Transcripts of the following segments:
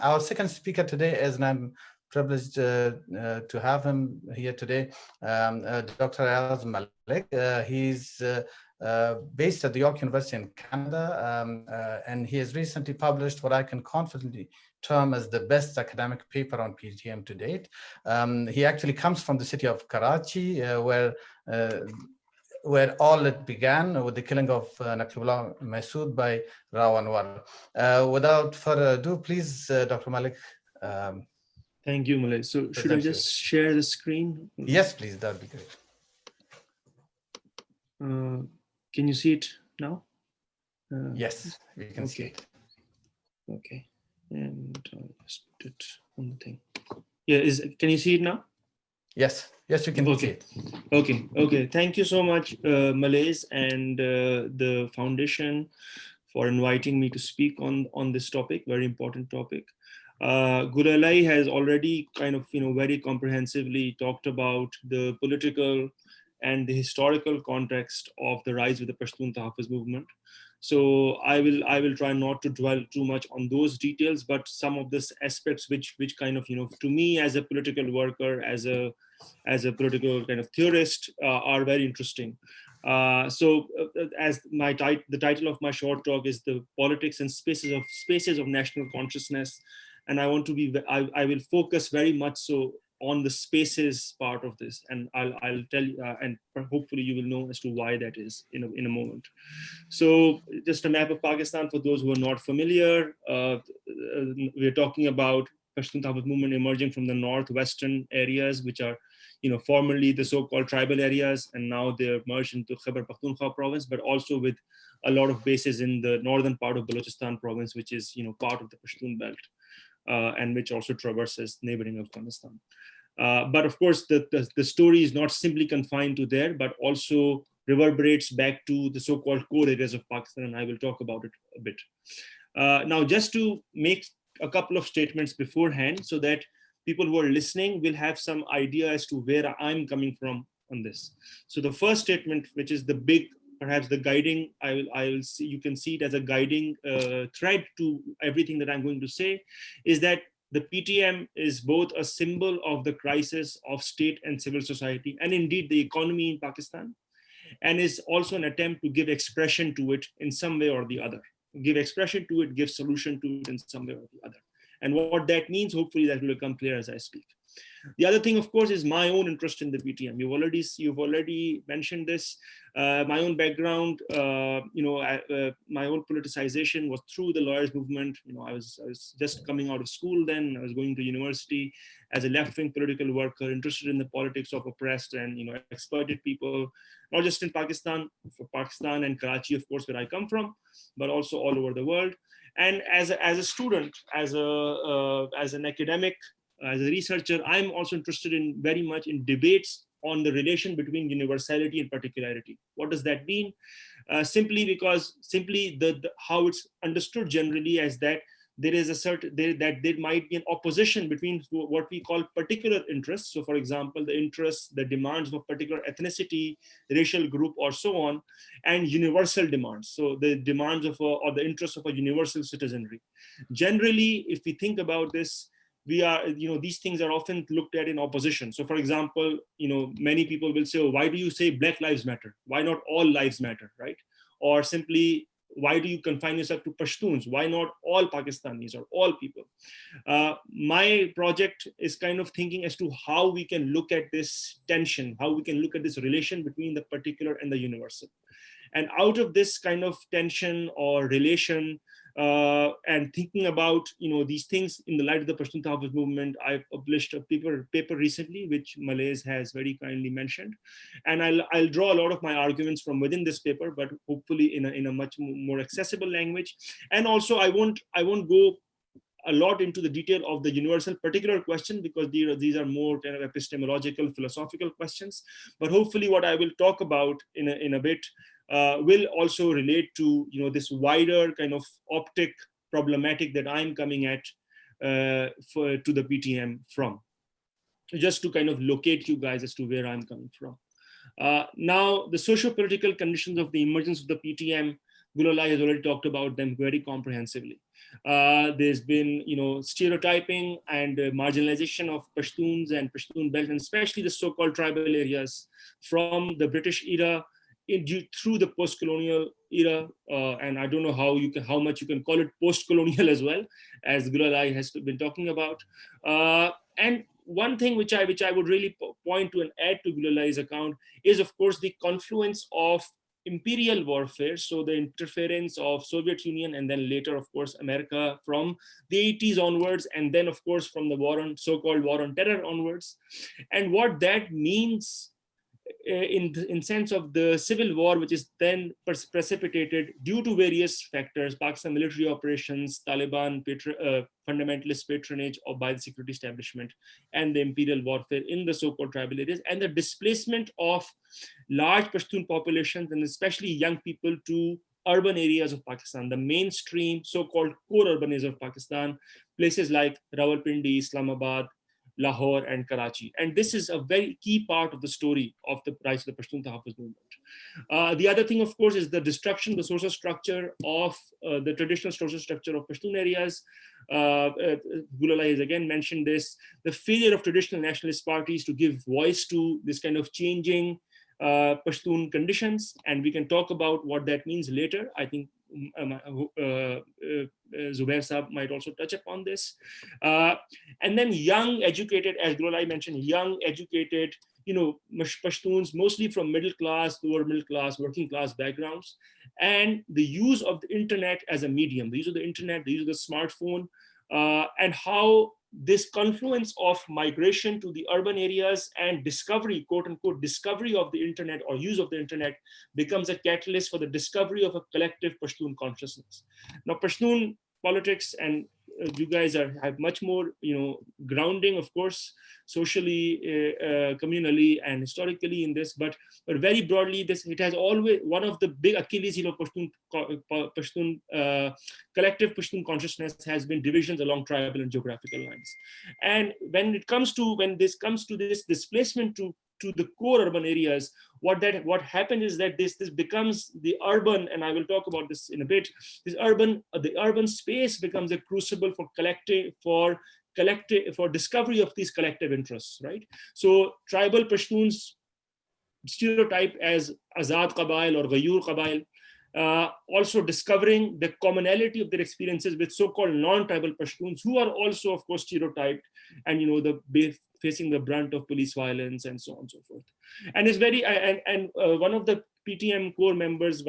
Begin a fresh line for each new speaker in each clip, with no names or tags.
Our second speaker today is, and I'm privileged to have him here today, Dr. Ayyaz Mallick. He's based at the York University in Canada, and he has recently published what I can confidently term as the best academic paper on PTM to date. He actually comes from the city of Karachi, where all it began with the killing of Naqibullah Masood by Rao Anwar. Without further ado, please, Dr. Mallick.
Thank you, Malay. So should I just share the screen?
Yes, please, that'd be great.
Can you see it now?
Yes, we can see it.
Okay, and I'll just put it on the thing. Yeah, can you see it now?
Yes, yes, you can see it.
Okay. Thank you so much, Malays and the foundation for inviting me to speak on this topic, very important topic. Gulalai has already kind of, very comprehensively talked about the political and the historical context of the rise of the Pashtun Tahafuz movement. So I will try not to dwell too much on those details, but some of these aspects which kind of, to me as a political worker, as a political kind of theorist, are very interesting. As the title of my short talk is the politics and spaces of national consciousness, and I want to be I will focus very much so on the spaces part of this, and I'll tell you, and hopefully you will know as to why that is in a moment. So just a map of Pakistan for those who are not familiar. We're talking about Pashtun Tahafuz movement emerging from the northwestern areas, which are, formerly the so-called tribal areas, and now they're merged into Khyber Pakhtunkhwa province, but also with a lot of bases in the northern part of Balochistan province, which is, part of the Pashtun belt, and which also traverses neighboring Afghanistan. But of course, the story is not simply confined to there, but also reverberates back to the so-called core areas of Pakistan, and I will talk about it a bit. Now, just to make a couple of statements beforehand, so that people who are listening will have some idea as to where I'm coming from on this. So the first statement, which is the big, perhaps the guiding, I will see, you can see it as a guiding thread to everything that I'm going to say, is that the PTM is both a symbol of the crisis of state and civil society, and indeed the economy in Pakistan, and is also an attempt to give expression to it in some way or the other. Give expression to it, give solution to it in some way or the other. And what that means, hopefully that will become clear as I speak. The other thing, of course, is my own interest in the PTM. You've already mentioned this. My own background, my own politicization was through the lawyers movement. I was just coming out of school then. I was going to university as a left-wing political worker, interested in the politics of oppressed and exploited people, not just in Pakistan, for Pakistan and Karachi, of course, where I come from, but also all over the world. And as a student, as an academic, as a researcher, I'm also interested in very much in debates on the relation between universality and particularity. What does that mean? Simply because how it's understood generally as that there is that there might be an opposition between what we call particular interests. So for example, the interests, the demands of a particular ethnicity, racial group, or so on, and universal demands. So the demands of or the interests of a universal citizenry. Generally, if we think about this, we are, these things are often looked at in opposition. So for example, many people will say, oh, why do you say Black Lives Matter? Why not all lives matter, right? Or simply, why do you confine yourself to Pashtuns? Why not all Pakistanis or all people? My project is kind of thinking as to how we can look at this tension, how we can look at this relation between the particular and the universal. And out of this kind of tension or relation, and thinking about these things in the light of the Pashtun Tahafuz movement, I published a paper recently, which Malays has very kindly mentioned, and I'll draw a lot of my arguments from within this paper, but hopefully in a much more accessible language. And also, I won't go a lot into the detail of the universal particular question, because these are more kind of epistemological, philosophical questions. But hopefully, what I will talk about in a bit will also relate to this wider kind of optic problematic that I'm coming at to the PTM from. So just to kind of locate you guys as to where I'm coming from. Now, the socio-political conditions of the emergence of the PTM, Gulalai has already talked about them very comprehensively. There's been, stereotyping and marginalization of Pashtuns and Pashtun belt, and especially the so-called tribal areas from the British era through the post-colonial era, and I don't know how much you can call it post-colonial as well, as Gulalai has been talking about. And one thing which I would really point to and add to Gulalai's account is, of course, the confluence of imperial warfare, so the interference of Soviet Union and then later, of course, America from the 80s onwards, and then, of course, from the so-called war on terror onwards, and what that means in sense of the civil war, which is then precipitated due to various factors: Pakistan military operations, Taliban fundamentalist patronage by the security establishment, and the imperial warfare in the so-called tribal areas, and the displacement of large Pashtun populations, and especially young people, to urban areas of Pakistan, the mainstream so-called core urban areas of Pakistan, places like Rawalpindi, Islamabad, Lahore, and Karachi. And this is a very key part of the story of the rise of the Pashtun Tahaffuz movement. The other thing, of course, is the destruction of the social structure of the traditional social structure of Pashtun areas. Gulalai has again mentioned this, the failure of traditional nationalist parties to give voice to this kind of changing Pashtun conditions. And we can talk about what that means later. I think Zubair Saab might also touch upon this. And then young, educated, as Gulalai mentioned, young, educated, Pashtuns, mostly from middle class, lower middle class, working class backgrounds, and the use of the internet as a medium, the use of the internet, the use of the smartphone, and how this confluence of migration to the urban areas and discovery, quote unquote, discovery of the internet or use of the internet becomes a catalyst for the discovery of a collective Pashtun consciousness. Now, Pashtun politics, and you guys have much more, grounding, of course, socially, communally, and historically in this, but very broadly, it has always, one of the big Achilles heel of Pashtun collective Pashtun consciousness has been divisions along tribal and geographical lines. And when this comes to this displacement to the core urban areas, what happens is that this becomes the urban, and I will talk about this in a bit, the urban space becomes a crucible for discovery of these collective interests, right? So tribal Pashtuns stereotype as Azad Qabail or Ghayur Qabail, also discovering the commonality of their experiences with so-called non-tribal Pashtuns, who are also, of course, stereotyped and, facing the brunt of police violence and so on and so forth. And it's very, one of the PTM core members,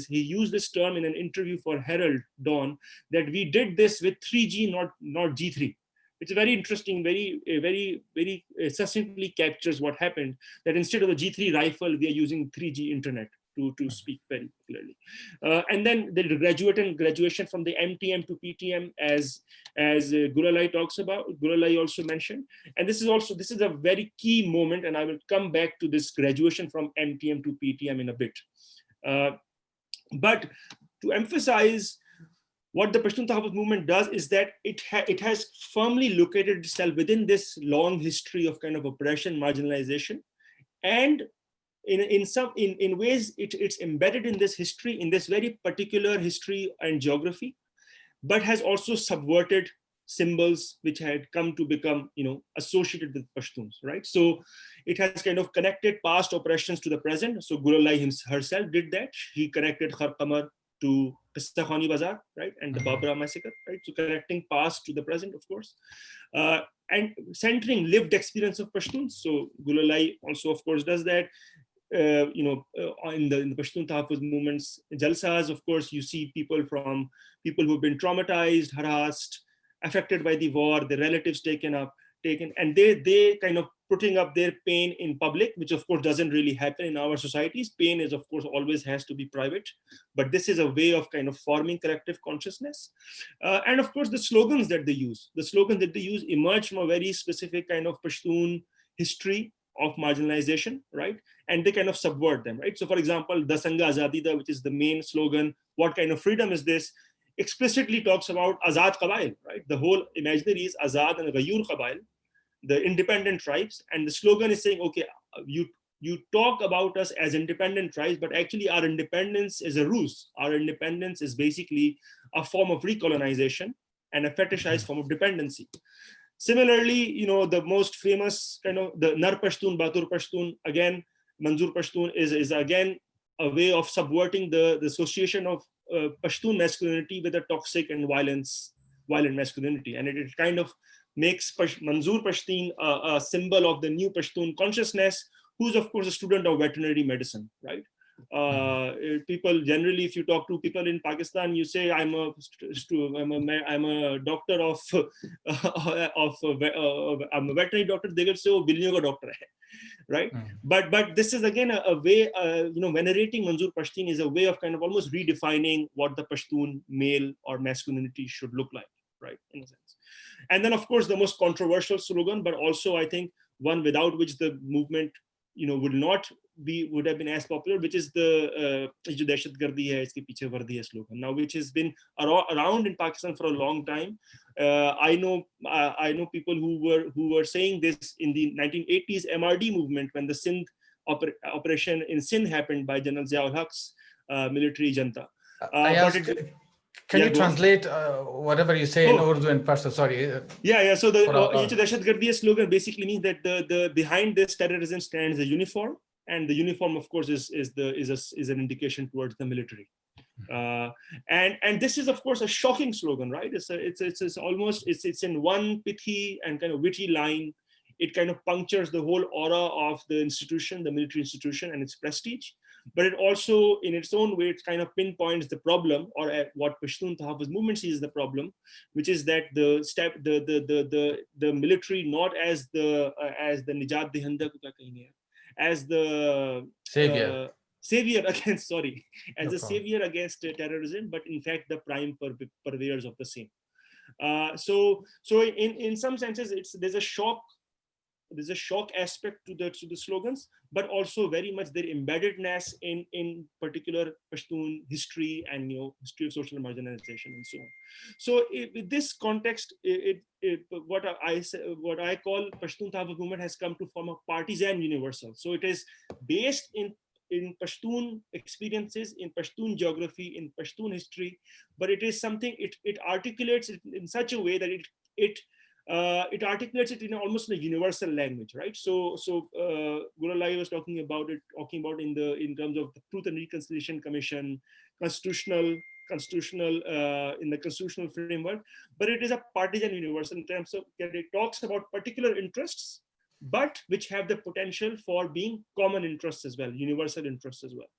he used this term in an interview for Herald Dawn, that we did this with 3G, not G3. It's very interesting, very succinctly captures what happened, that instead of the G3 rifle, we are using 3G internet to speak very clearly. And then the graduation from the MTM to PTM, as Gulalai talks about, Gulalai also mentioned. And this is a very key moment, and I will come back to this graduation from MTM to PTM in a bit. But to emphasize what the Pashtun Tahaffuz movement does is that it has firmly located itself within this long history of kind of oppression, marginalization, and in ways it's embedded in this history, in this very particular history and geography, but has also subverted symbols which had come to become, associated with Pashtuns, right? So it has kind of connected past oppressions to the present. So Gulalai herself did that. She connected Khar Qamar to Qissa Khani Bazaar, right? And the Babra massacre, right? So connecting past to the present, of course. And centering lived experience of Pashtuns. So Gulalai also, of course, does that. In the Pashtun Tahaffuz movements, Jalsas, of course, you see people who've been traumatized, harassed, affected by the war, their relatives taken, and they kind of putting up their pain in public, which of course doesn't really happen in our societies. Pain is, of course, always has to be private, but this is a way of kind of forming collective consciousness. And of course, the slogans that they use emerge from a very specific kind of Pashtun history of marginalization, right? And they kind of subvert them, right? So for example, Dasanga Azadi Da, which is the main slogan, what kind of freedom is this, explicitly talks about Azad Qabail, right? The whole imaginary is Azad and Ghayur Qabail, the independent tribes. And the slogan is saying, okay, you talk about us as independent tribes, but actually our independence is a ruse. Our independence is basically a form of recolonization and a fetishized form of dependency. Similarly, the most famous kind of the Nar Pashtun, Batur Pashtun, again, Manzoor Pashtun is again a way of subverting the association of Pashtun masculinity with a toxic and violent masculinity. And it kind of makes Manzoor Pashtun a symbol of the new Pashtun consciousness, who's of course a student of veterinary medicine, right? People generally, if you talk to people in Pakistan, you say I'm a doctor of I'm a veterinary doctor. They will say, "Oh, billion ka doctor hai," right? But this is again a way, venerating Manzoor Pashtun is a way of kind of almost redefining what the Pashtun male or masculinity should look like, right? In a sense. And then of course the most controversial slogan, but also I think one without which the movement would have been as popular, which is the jo dehshatgardi hai iske piche vardi hai slogan, now which has been around in Pakistan for a long time. I know people who were saying this in the 1980s MRD movement, when the Sindh operation in Sindh happened by General Ziaul Haq's military junta.
Can you translate whatever you say in Urdu and Persian? Sorry.
So the Dehshatgardi slogan basically means that the behind this terrorism stands a uniform, and the uniform, of course, is an indication towards the military. And this is, of course, a shocking slogan, right? It's almost in one pithy and kind of witty line. It kind of punctures the whole aura of the institution, the military institution, and its prestige. But it also, in its own way, it kind of pinpoints the problem, or what Pashtun Tahaffuz movement sees the problem, which is that the military, not as the Nijat Dehanda, as the savior against, savior against terrorism, but in fact the prime purveyors of the same. So in some senses, there's a shock aspect to the slogans, but also very much their embeddedness in particular Pashtun history and history of social marginalization and so on. So with this context, what I call Pashtun Tahaffuz movement has come to form a partisan universal. So it is based in Pashtun experiences, in Pashtun geography, in Pashtun history, but it is something, it articulates it in such a way that it articulates it in almost a universal language, right? So Guralai was talking about in terms of the Truth and Reconciliation Commission, constitutional in the constitutional framework, but it is a partisan universal in terms of that it talks about particular interests, but which have the potential for being common interests as well, universal interests as well.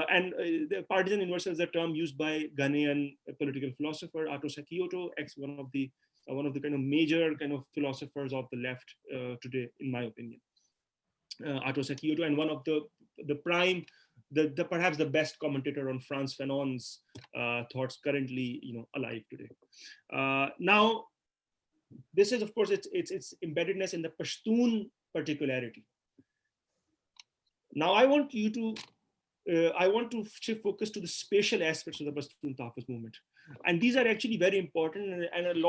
And the partisan universal is a term used by Ghanaian political philosopher Atos Akioto, one of the kind of major kind of philosophers of the left today, in my opinion. Atos Akioto, and one of the prime, perhaps the best commentator on Frantz Fanon's thoughts currently, alive today. Now, this is, of course, its embeddedness in the Pashtun particularity. Now, I want to shift focus to the spatial aspects of the Pashtun Tahaffuz movement. And these are actually very important, and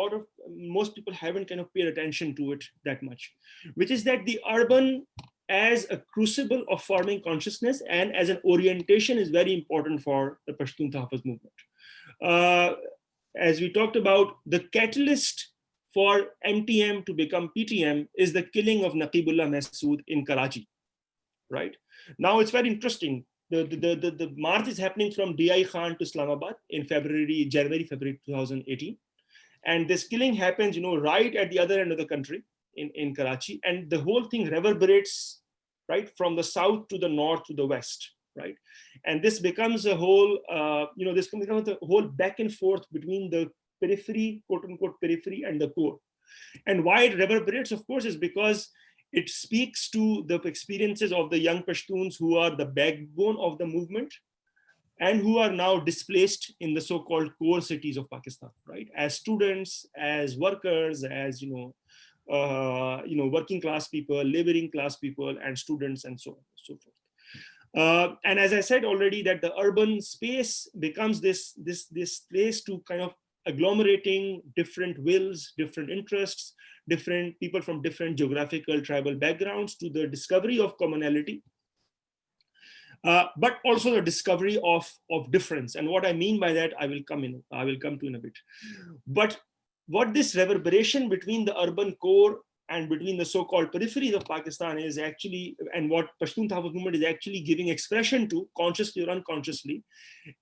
most people haven't kind of paid attention to it that much, which is that the urban as a crucible of forming consciousness and as an orientation is very important for the Pashtun Tahaffuz movement. As we talked about, the catalyst for MTM to become PTM is the killing of Naqibullah Masood in Karachi, right? Now, it's very interesting. The march is happening from D.I. Khan to Islamabad in January, February 2018. And this killing happens, right at the other end of the country in Karachi. And the whole thing reverberates, right, from the south to the north to the west, right? And this becomes a whole, this becomes a whole back and forth between the periphery, quote unquote, periphery and the core. And why it reverberates, of course, is because it speaks to the experiences of the young Pashtuns who are the backbone of the movement and who are now displaced in the so-called core cities of Pakistan, right? As students, as workers, as, working class people, laboring class people, and students, and so on and so forth. And as I said already, that the urban space becomes this place to kind of agglomerating different wills, different interests, different people from different geographical tribal backgrounds to the discovery of commonality, but also the discovery of difference. And what I mean by that, I will come to in a bit. But what this reverberation between the urban core and between the so-called peripheries of Pakistan is actually, and what Pashtun Tahafuz movement is actually giving expression to, consciously or unconsciously,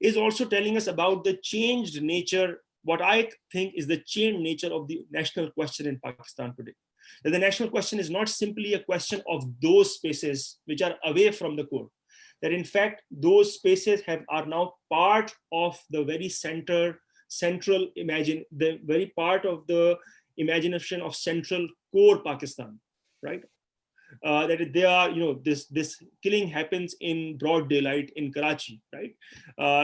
is also telling us about the changed nature, what I think is the changed nature of the national question in Pakistan today. That the national question is not simply a question of those spaces which are away from the core. That in fact, those spaces are now part of the very the very part of the imagination of central core Pakistan, right? That they are, this killing happens in broad daylight in Karachi, right?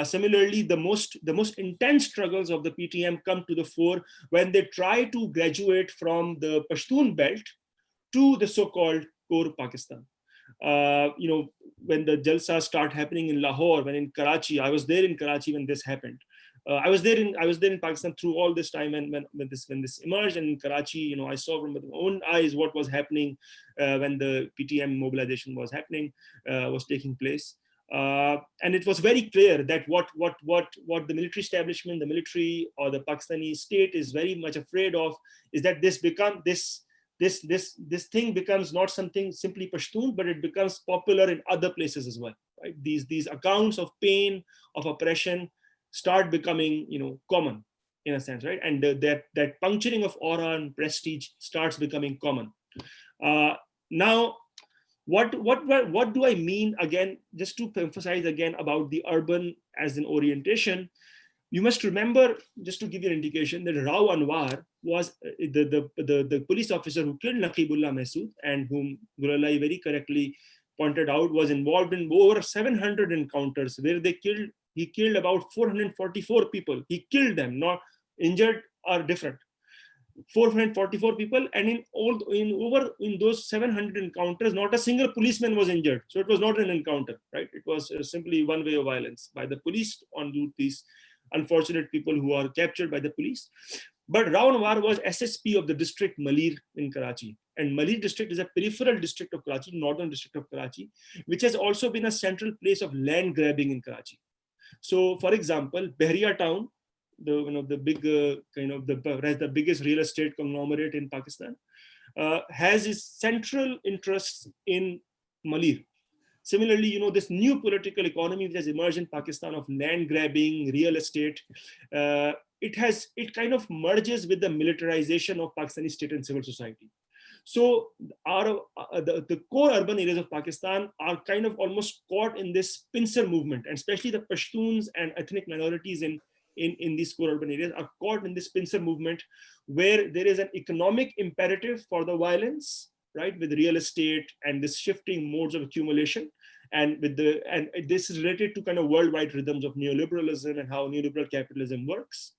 Similarly, the most intense struggles of the PTM come to the fore when they try to graduate from the Pashtun belt to the so-called core Pakistan. When the jalsas start happening in Lahore, when in Karachi, I was there in Karachi when this happened. I was there in Pakistan through all this time, and when this emerged, and in Karachi, I saw from my own eyes what was happening when the PTM mobilization was taking place. And it was very clear that what the military establishment, the military or the Pakistani state is very much afraid of is that this thing becomes not something simply Pashtun, but it becomes popular in other places as well. Right? These accounts of pain, of oppression, start becoming common in a sense, right? And that puncturing of aura and prestige starts becoming common. Now, what do I mean again? Just to emphasize again about the urban as an orientation. You must remember, just to give you an indication, that Rao Anwar was the police officer who killed Naqibullah Masood, and whom Gullalai very correctly pointed out was involved in over 700 encounters where he killed about 444 people. He killed them, not injured are different. 444 people, and in those 700 encounters, not a single policeman was injured. So it was not an encounter, right? It was simply one way of violence by the police on these unfortunate people who are captured by the police. But Rao Anwar was SSP of the district Malir in Karachi. And Malir district is a peripheral district of Karachi, northern district of Karachi, which has also been a central place of land grabbing in Karachi. So, for example, Behriya town, the biggest real estate conglomerate in Pakistan, has its central interests in Malir. Similarly, this new political economy which has emerged in Pakistan of land grabbing, real estate, it kind of merges with the militarization of Pakistani state and civil society. So the core urban areas of Pakistan are kind of almost caught in this pincer movement, and especially the Pashtuns and ethnic minorities in these core urban areas are caught in this pincer movement, where there is an economic imperative for the violence, right, with real estate and this shifting modes of accumulation, and this is related to kind of worldwide rhythms of neoliberalism and how neoliberal capitalism works.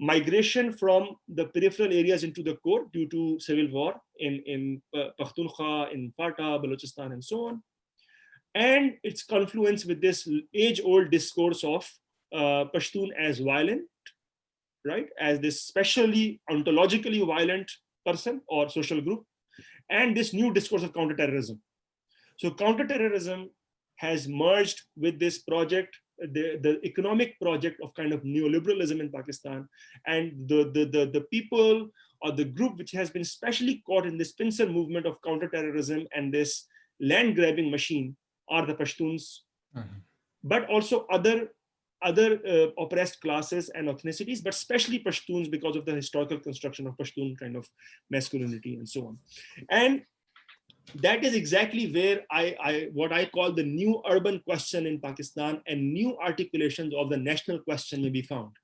Migration from the peripheral areas into the core due to civil war in Pakhtunkhwa, in Fata, Balochistan, and so on, and its confluence with this age-old discourse of Pashtun as violent, right, as this specially ontologically violent person or social group, and this new discourse of counterterrorism. So counterterrorism has merged with this project, the economic project of kind of neoliberalism in Pakistan, and the people or the group which has been specially caught in this pincer movement of counterterrorism and this land grabbing machine are the Pashtuns, but also other oppressed classes and ethnicities, but especially Pashtuns because of the historical construction of Pashtun kind of masculinity and so on. And that is exactly where what I call the new urban question in Pakistan and new articulations of the national question may be found.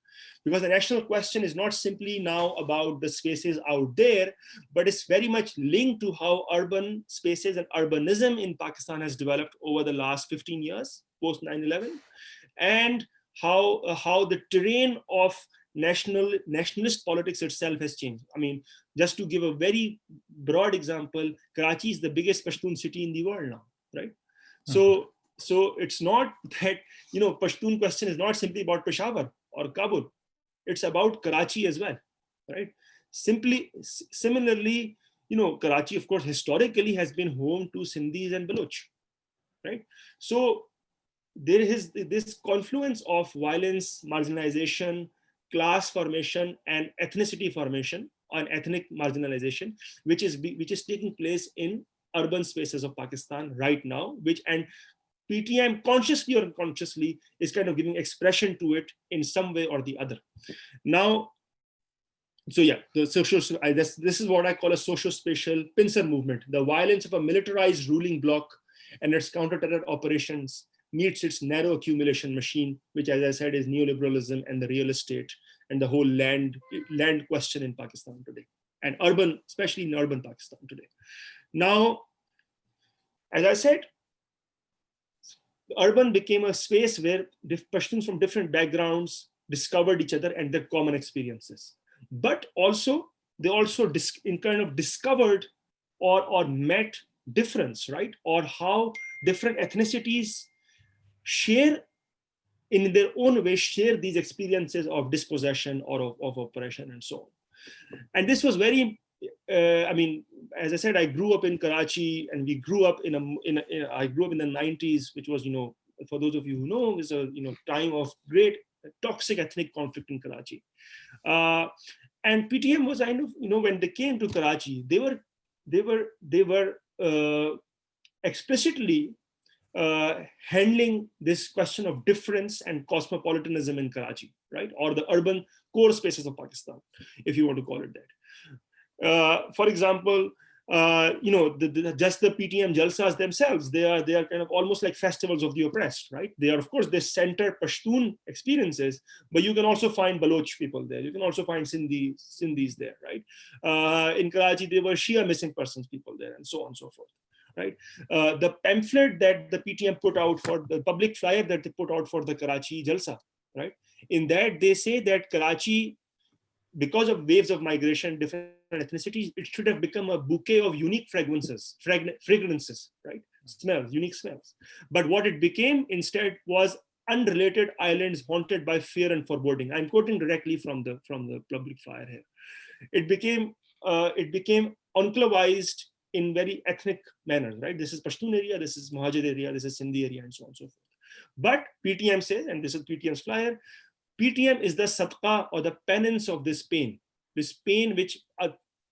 Because the national question is not simply now about the spaces out there, but it's very much linked to how urban spaces and urbanism in Pakistan has developed over the last 15 years, post 9/11, and how the terrain of nationalist politics itself has changed. I mean, just to give a very broad example, Karachi is the biggest Pashtun city in the world now, right? So it's not that, Pashtun question is not simply about Peshawar or Kabul. It's about Karachi as well, right? Similarly, Karachi, of course, historically has been home to Sindhis and Baloch, right? So there is this confluence of violence, marginalization, class formation, and ethnicity formation, and ethnic marginalization, which is taking place in urban spaces of Pakistan right now, and PTM, consciously or unconsciously, is kind of giving expression to it in some way or the other. Now, so yeah, this is what I call a socio-spatial pincer movement. The violence of a militarized ruling bloc and its counter-terror operations meets its narrow accumulation machine, which, as I said, is neoliberalism and the real estate and the whole land question in Pakistan today, and urban, especially in urban Pakistan today. Now, as I said, urban became a space where Pashtuns from different backgrounds discovered each other and their common experiences. But also, they also discovered or met difference, right? Or how different ethnicities share, in their own way, share these experiences of dispossession or of oppression and so on. And this was very, as I said, I grew up in Karachi, and we grew up I grew up in the 90s, which was, for those of you who know, is a time of great toxic ethnic conflict in Karachi. And PTM was kind of, when they came to Karachi, they were explicitly handling this question of difference and cosmopolitanism in Karachi, right? Or the urban core spaces of Pakistan, if you want to call it that. For example, just the PTM Jalsas themselves, they are kind of almost like festivals of the oppressed, right? They are, of course, they center Pashtun experiences, but you can also find Baloch people there. You can also find Sindhis there, right? In Karachi, there were Shia missing persons people there, and so on and so forth, right? The pamphlet that the PTM put out, for the public flyer that they put out for the Karachi Jalsa, right? In that, they say that Karachi, because of waves of migration, different ethnicities, it should have become a bouquet of unique fragrances, right? Smells, unique smells. But what it became instead was unrelated islands haunted by fear and foreboding. I'm quoting directly from the public flyer here. It became enclavized in very ethnic manners, right? This is Pashtun area, this is Mohajir area, this is Sindhi area, and so on and so forth. But PTM says, and this is PTM's flyer, PTM is the sadqa or the penance of this pain which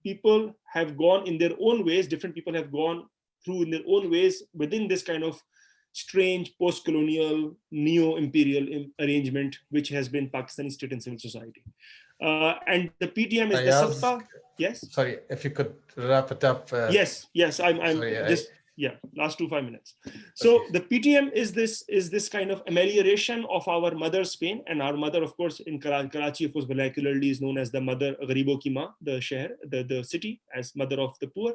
people have gone in their own ways, different people have gone through in their own ways within this kind of strange post-colonial neo-imperial arrangement which has been Pakistani state and civil society. And the PTM is the sadqa. Yes?
Sorry, if you could wrap it up.
Yes, I'm sorry, just... Yeah, last 5 minutes. So the PTM is this kind of amelioration of our mother's pain, and our mother, of course, in Karachi, of course, vernacularly is known as the mother, Garibo ki maa, the sheher, the city, as mother of the poor.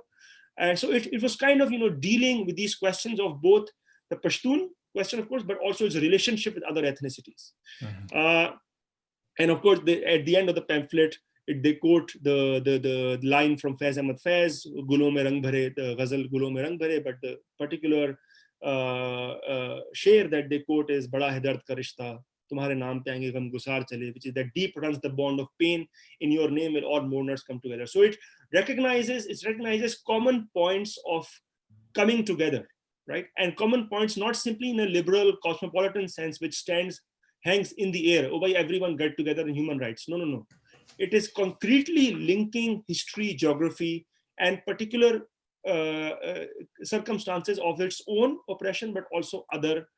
And so it was kind of, dealing with these questions of both the Pashtun question, of course, but also its relationship with other ethnicities. Mm-hmm. And of course, at the end of the pamphlet, they quote the line from Faiz Ahmad Faiz, Gulo mein rang bhare, the ghazal Gulo mein rang bhare, but the particular sher that they quote is Bada hai dard ka rishta, tumhare naam pe aayenge gham gusar chale, which is that deep runs the bond of pain, in your name will all mourners come together. So it recognizes common points of coming together, right? And common points not simply in a liberal cosmopolitan sense, which hangs in the air, oh by everyone get together in human rights. No. It is concretely linking history, geography, and particular circumstances of its own oppression, but also other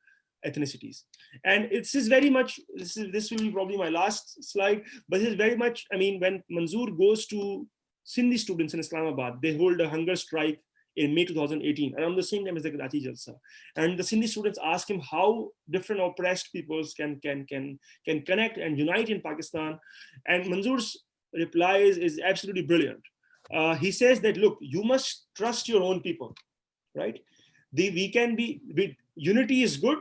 ethnicities. And this is very much, this will be probably my last slide, but this is very much, when Manzoor goes to Sindhi students in Islamabad, they hold a hunger strike in May 2018, around the same time as the Karachi Jalsa. And the Sindhi students ask him how different oppressed peoples can connect and unite in Pakistan. And Manzoor's reply is absolutely brilliant. He says that, look, you must trust your own people, right? Unity is good,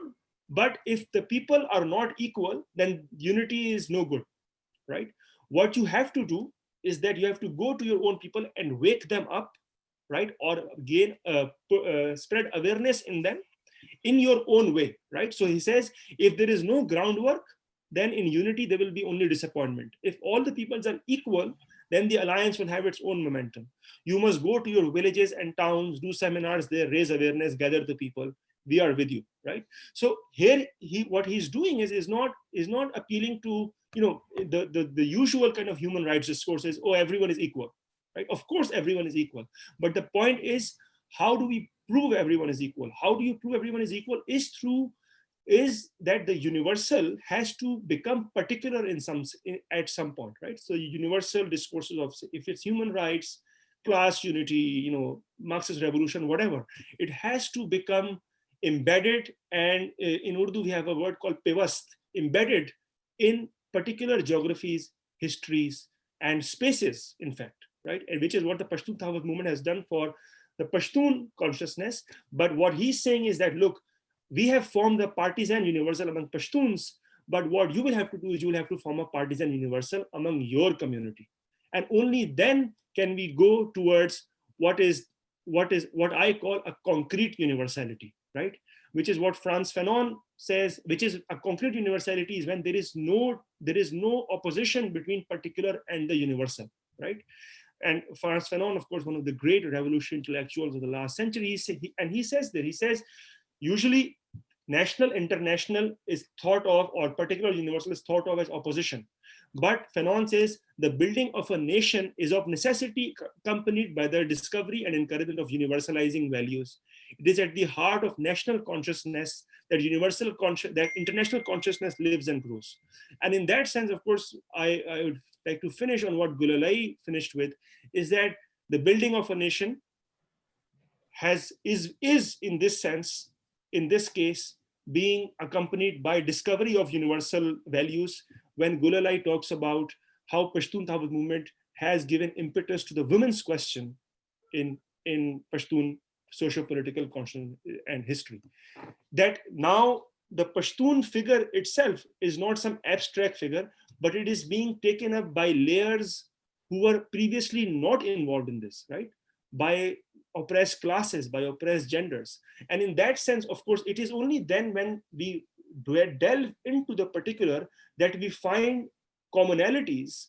but if the people are not equal, then unity is no good, right? What you have to do is that you have to go to your own people and wake them up, right? Or spread awareness in them in your own way, right? So he says, if there is no groundwork, then in unity, there will be only disappointment. If all the peoples are equal, then the alliance will have its own momentum. You must go to your villages and towns, do seminars there, raise awareness, gather the people, we are with you, right? So here what he's doing is not appealing to, you know, the usual kind of human rights discourses. Oh, everyone is equal, right? Of course everyone is equal, but the point is, how do we prove everyone is equal? How do you prove everyone is equal? Is that the universal has to become particular at some point, right? So universal discourses of, if it's human rights, class unity, you know, Marxist revolution, whatever, it has to become embedded. And in Urdu we have a word called pevast, embedded in particular geographies, histories, and spaces, in fact, right? And which is what the Pashtun Thawat movement has done for the Pashtun consciousness. But what he's saying is that, look, we have formed a partisan universal among Pashtuns, but what you will have to do is you will have to form a partisan universal among your community. And only then can we go towards what I call a concrete universality, right? Which is what Frantz Fanon says, which is a concrete universality is when there is no opposition between particular and the universal, right? And Frantz Fanon, of course, one of the great revolutionary intellectuals of the last century, he says, usually national, international is thought of, or particular universal is thought of as opposition. But Fanon says the building of a nation is of necessity accompanied by the discovery and encouragement of universalizing values. It is at the heart of national consciousness that that international consciousness lives and grows. And in that sense, of course, I would like to finish on what Gulalai finished with, is that the building of a nation is in this sense, in this case, being accompanied by discovery of universal values. When Gulalai talks about how Pashtun Thawat movement has given impetus to the women's question in Pashtun socio-political consciousness and history, that now the Pashtun figure itself is not some abstract figure, but it is being taken up by layers who were previously not involved in this, right? By oppressed classes, by oppressed genders. And in that sense, of course, it is only then when we delve into the particular that we find commonalities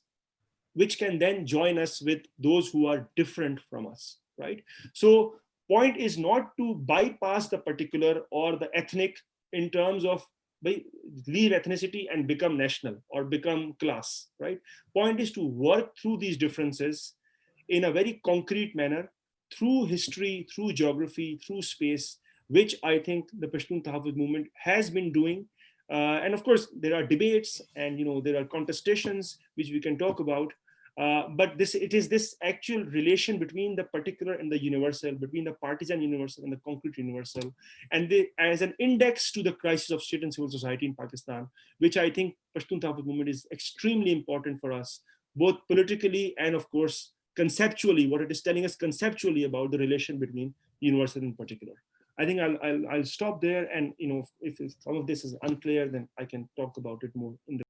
which can then join us with those who are different from us, right? So point is not to bypass the particular or the ethnic in terms of leave ethnicity and become national or become class, right? Point is to work through these differences in a very concrete manner, through history, through geography, through space, which I think the Pashtun Tahafuz movement has been doing. And of course, there are debates and there are contestations which we can talk about. But it is this actual relation between the particular and the universal, between the partisan universal and the concrete universal, and as an index to the crisis of state and civil society in Pakistan, which I think Pashtun Tahafuz movement is extremely important for us, both politically and of course conceptually, what it is telling us conceptually about the relation between universal and particular. I think I'll stop there, and if some of this is unclear, then I can talk about it more in the